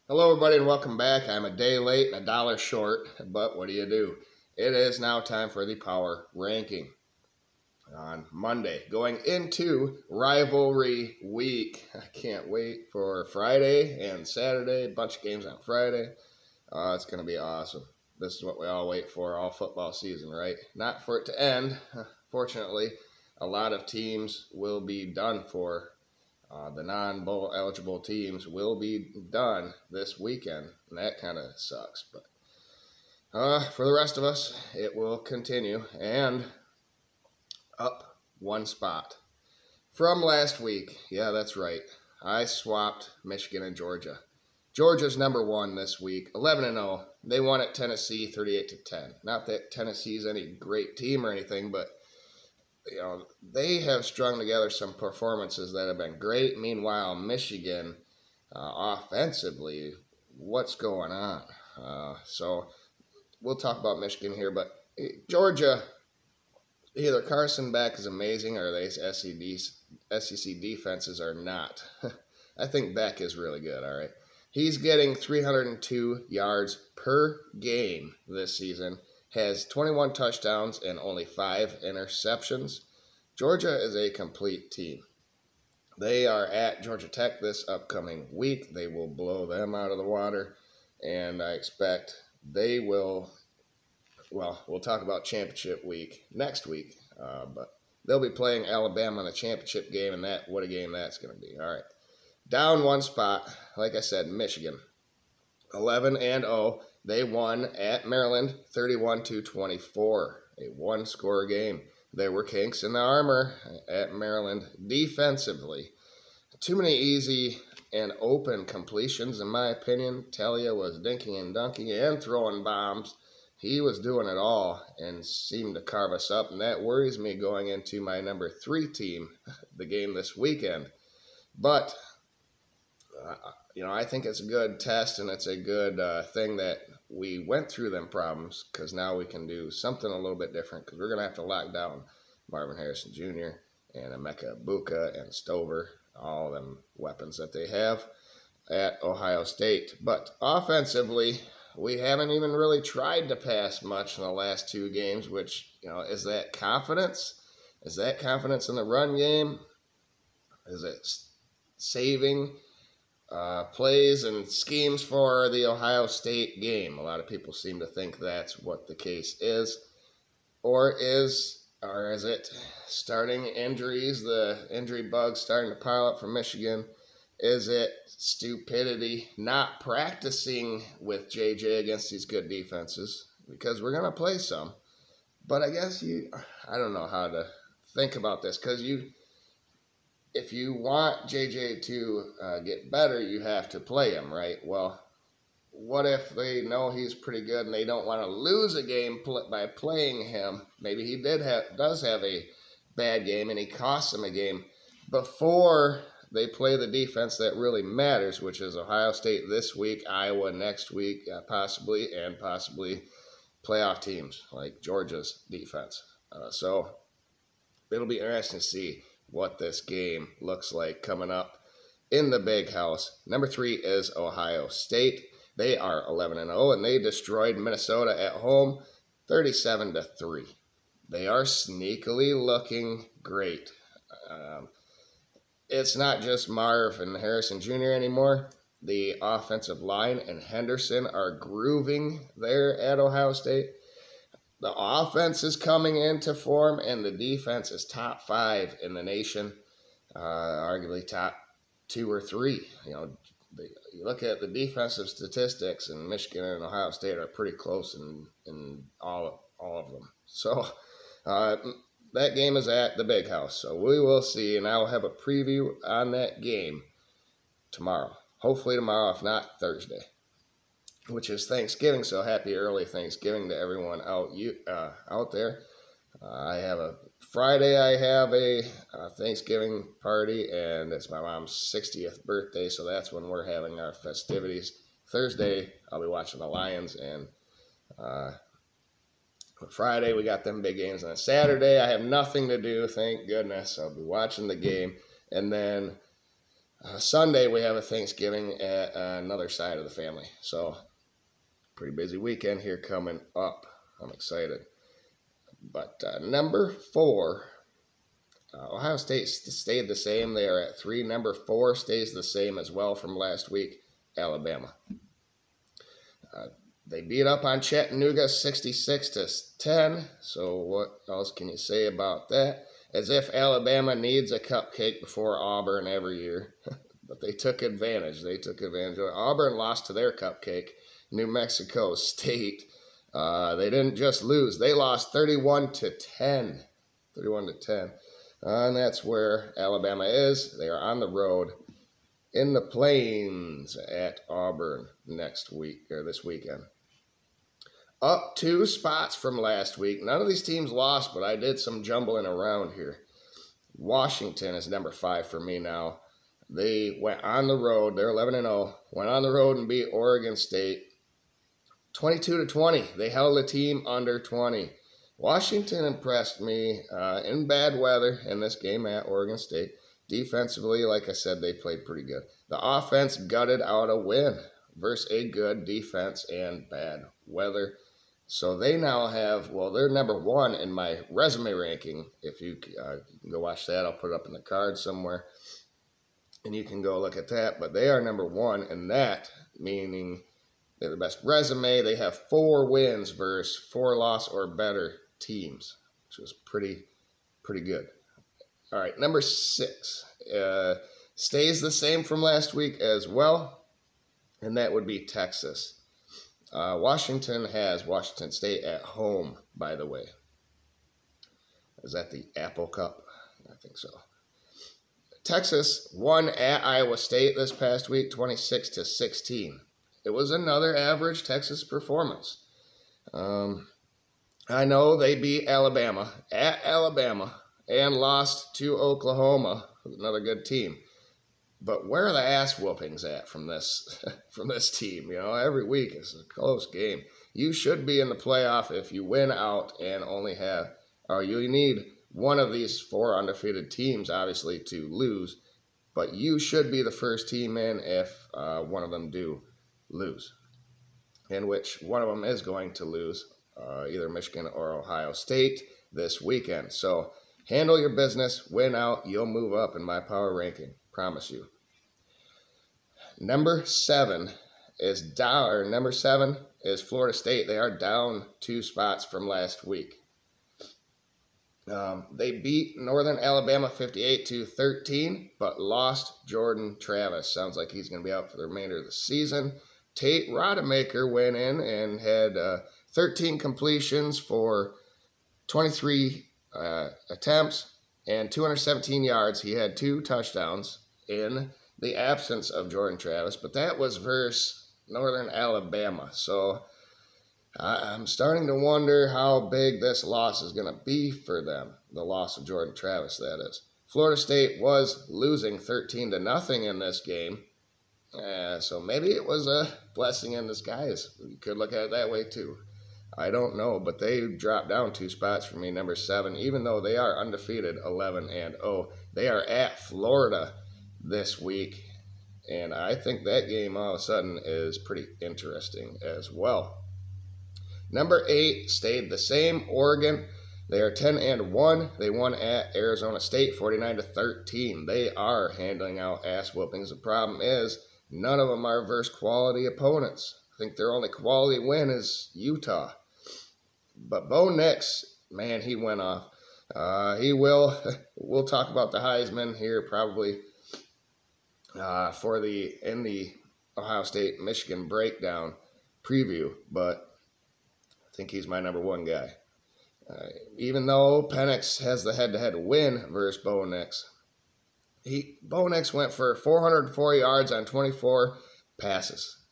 Hello, everybody, and welcome back. I'm a day late and a dollar short, but what do you do? It is now time for the power ranking on Monday, going into rivalry week. I can't wait for Friday and Saturday. A bunch of games on Friday. It's going to be awesome. This is what we all wait for all football season, right? Not for it to end. Fortunately, a lot of teams will be done for. The non-bowl eligible teams will be done this weekend, and that kind of sucks. But for the rest of us, it will continue and up one spot from last week. Yeah, that's right. I swapped Michigan and Georgia. Georgia's number one this week, 11-0. They won at Tennessee, 38-10. Not that Tennessee's any great team or anything, but they have strung together some performances that have been great. Meanwhile, Michigan, offensively, what's going on? So we'll talk about Michigan here, but Georgia, either Carson Beck is amazing or these SEC defenses are not. I think Beck is really good, all right? He's getting 302 yards per game this season, has 21 touchdowns and only 5 interceptions. Georgia is a complete team. They are at Georgia Tech this upcoming week. They will blow them out of the water, and I expect they will. Well, we'll talk about championship week next week, but they'll be playing Alabama in the championship game, and what a game that's going to be. All right. Down one spot, like I said, Michigan, 11-0. They won at Maryland, 31-24, a one-score game. There were kinks in the armor at Maryland defensively. Too many easy and open completions, in my opinion. Talia was dinking and dunking and throwing bombs. He was doing it all and seemed to carve us up, and that worries me going into my number 3 team, the game this weekend. But I think it's a good test, and it's a good thing that we went through them problems, because now we can do something a little bit different, because we're going to have to lock down Marvin Harrison Jr. and Emeka Egbuka and Stover, all them weapons that they have at Ohio State. But offensively, we haven't even really tried to pass much in the last 2 games, which, is that confidence? Is that confidence in the run game? Is it saving plays and schemes for the Ohio State game? A lot of people seem to think that's what the case is. Or is it starting injuries, the injury bug starting to pile up for Michigan? Is it stupidity, not practicing with JJ against these good defenses? Because we're going to play some. But I guess I don't know how to think about this, because if you want JJ to get better, you have to play him, right? Well, what if they know he's pretty good and they don't want to lose a game by playing him? Maybe he does have a bad game and he costs them a game before they play the defense that really matters, which is Ohio State this week, Iowa next week, possibly playoff teams like Georgia's defense. So it'll be interesting to see what this game looks like coming up in the big house. Number 3 is Ohio State. They are 11-0, and they destroyed Minnesota at home 37-3. They are sneakily looking great. It's not just Marv and Harrison Jr. anymore. The offensive line and Henderson are grooving there at Ohio State. The offense is coming into form, and the defense is top 5 in the nation, arguably top 2 or 3. You look at the defensive statistics, and Michigan and Ohio State are pretty close in all of them. So that game is at the big house. So we will see, and I'll have a preview on that game tomorrow. Hopefully tomorrow, if not Thursday, which is Thanksgiving. So happy early Thanksgiving to everyone out there. Friday I have a Thanksgiving party, and it's my mom's 60th birthday, so that's when we're having our festivities. Thursday I'll be watching the Lions, and Friday we got them big games. On Saturday I have nothing to do, thank goodness. I'll be watching the game, and then Sunday, we have a Thanksgiving at another side of the family. So, pretty busy weekend here coming up. I'm excited. But number 4, Ohio State stayed the same. They are at 3. Number 4 stays the same as well from last week, Alabama. They beat up on Chattanooga 66-10. So what else can you say about that? As if Alabama needs a cupcake before Auburn every year. But they took advantage. They took advantage of it. Auburn lost to their cupcake, New Mexico State. They didn't just lose. They lost 31-10. 31-10. And that's where Alabama is. They are on the road in the Plains at Auburn next week, or this weekend. Up 2 spots from last week. None of these teams lost, but I did some jumbling around here. Washington is number 5 for me now. They went on the road. They're 11-0. Went on the road and beat Oregon State 22-20. They held the team under 20. Washington impressed me in bad weather in this game at Oregon State. Defensively, like I said, they played pretty good. The offense gutted out a win versus a good defense and bad weather. So they now have, well, they're number 1 in my resume ranking. If you can go watch that, I'll put it up in the card somewhere. And you can go look at that. But they are number 1 in that, meaning they're the best resume. They have 4 wins versus 4 loss or better teams, which is pretty good. All right, number 6 stays the same from last week as well, and that would be Texas. Washington has Washington State at home, by the way. Is that the Apple Cup? I think so. Texas won at Iowa State this past week, 26-16. It was another average Texas performance. I know they beat Alabama at Alabama and lost to Oklahoma, another good team. But where are the ass whoopings at from this team? You know, every week it's a close game. You should be in the playoff if you win out and only have, or you need one of these 4 undefeated teams, obviously, to lose. But you should be the first team in if one of them do lose, in which one of them is going to lose, either Michigan or Ohio State this weekend. So handle your business, win out, you'll move up in my power ranking, promise you. Number 7 is Florida State. They are down 2 spots from last week. They beat Northern Alabama 58-13, but lost Jordan Travis. Sounds like he's going to be out for the remainder of the season. Tate Rodemaker went in and had 13 completions for 23 attempts and 217 yards. He had 2 touchdowns in the absence of Jordan Travis, but that was versus Northern Alabama. So I'm starting to wonder how big this loss is going to be for them, the loss of Jordan Travis, that is. Florida State was losing 13-0 in this game, so maybe it was a blessing in disguise. You could look at it that way too. I don't know, but they dropped down 2 spots for me, number 7, even though they are undefeated 11-0. They are at Florida this week, and I think that game all of a sudden is pretty interesting as well. Number 8 stayed the same, Oregon. They are 10-1. They won at Arizona State 49-13. They are handling out ass whoopings. The problem is none of them are versus quality opponents. I think their only quality win is Utah. But Bo Nix, man, he went off. We'll talk about the Heisman here probably in the Ohio State-Michigan breakdown preview, but I think he's my number 1 guy. Even though Penix has the head-to-head win versus Bo Nix, Bo Nix went for 404 yards on 24 passes,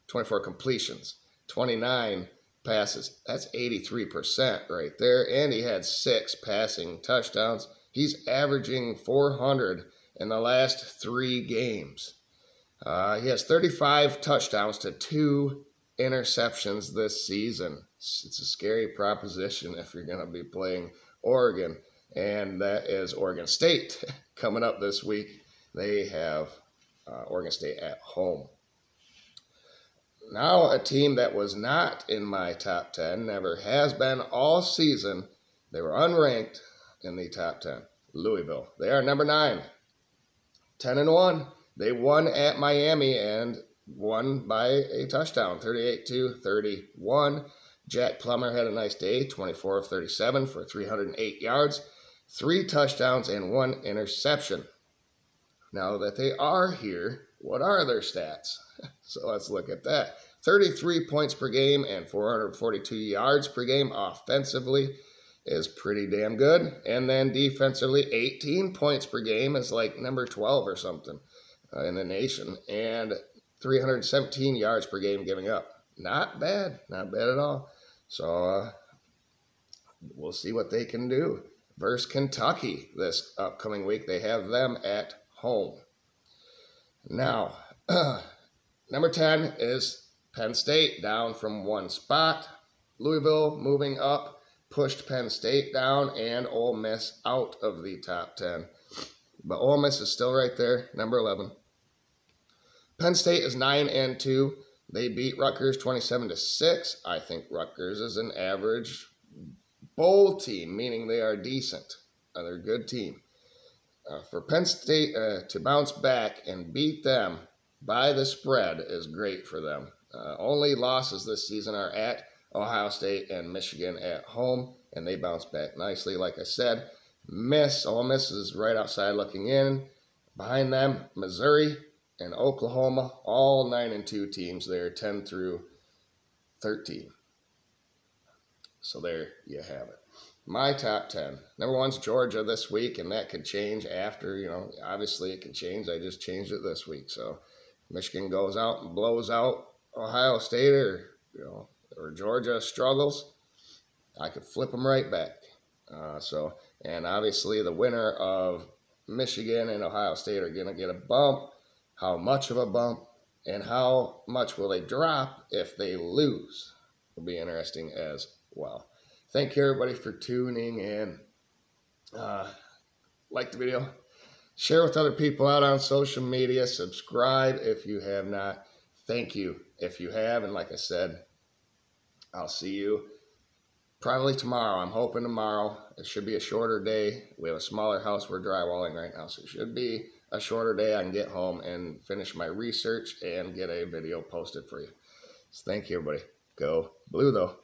24 completions, 29 passes. That's 83% right there, and he had 6 passing touchdowns. He's averaging 400 in the last 3 games. He has 35 touchdowns to 2 interceptions this season. It's a scary proposition if you're going to be playing Oregon, and that is Oregon State coming up this week. They have Oregon State at home. Now a team that was not in my top 10, never has been all season. They were unranked in the top 10. Louisville. They are number 9. 10-1. They won at Miami and won by a touchdown, 38-31. Jack Plummer had a nice day, 24 of 37 for 308 yards, 3 touchdowns, and 1 interception. Now that they are here, what are their stats? So let's look at that. 33 points per game and 442 yards per game offensively is pretty damn good. And then defensively, 18 points per game is like number 12 or something in the nation. And 317 yards per game giving up. Not bad. Not bad at all. So we'll see what they can do. Versus Kentucky this upcoming week. They have them at home. Now, number 10 is Penn State, down from 1 spot. Louisville moving up, pushed Penn State down, and Ole Miss out of the top 10. But Ole Miss is still right there, number 11. Penn State is 9-2. They beat Rutgers 27-6. I think Rutgers is an average bowl team, meaning they are decent. They're a good team. For Penn State to bounce back and beat them by the spread is great for them. Only losses this season are at Ohio State and Michigan at home, and they bounce back nicely. Like I said, Ole Miss is right outside looking in. Behind them, Missouri and Oklahoma, all 9-2 teams. They're 10 through 13. So there you have it. My top 10. Number 1's Georgia this week, and that could change after, obviously it could change. I just changed it this week. So Michigan goes out and blows out Ohio State, or Georgia struggles, I could flip them right back. And obviously the winner of Michigan and Ohio State are going to get a bump. How much of a bump and how much will they drop if they lose will be interesting as well. Thank you, everybody, for tuning in. Like the video. Share with other people out on social media. Subscribe if you have not. Thank you if you have. And like I said, I'll see you probably tomorrow. I'm hoping tomorrow. It should be a shorter day. We have a smaller house we're drywalling right now, so it should be a shorter day. I can get home and finish my research and get a video posted for you. So thank you, everybody. Go Blue, though.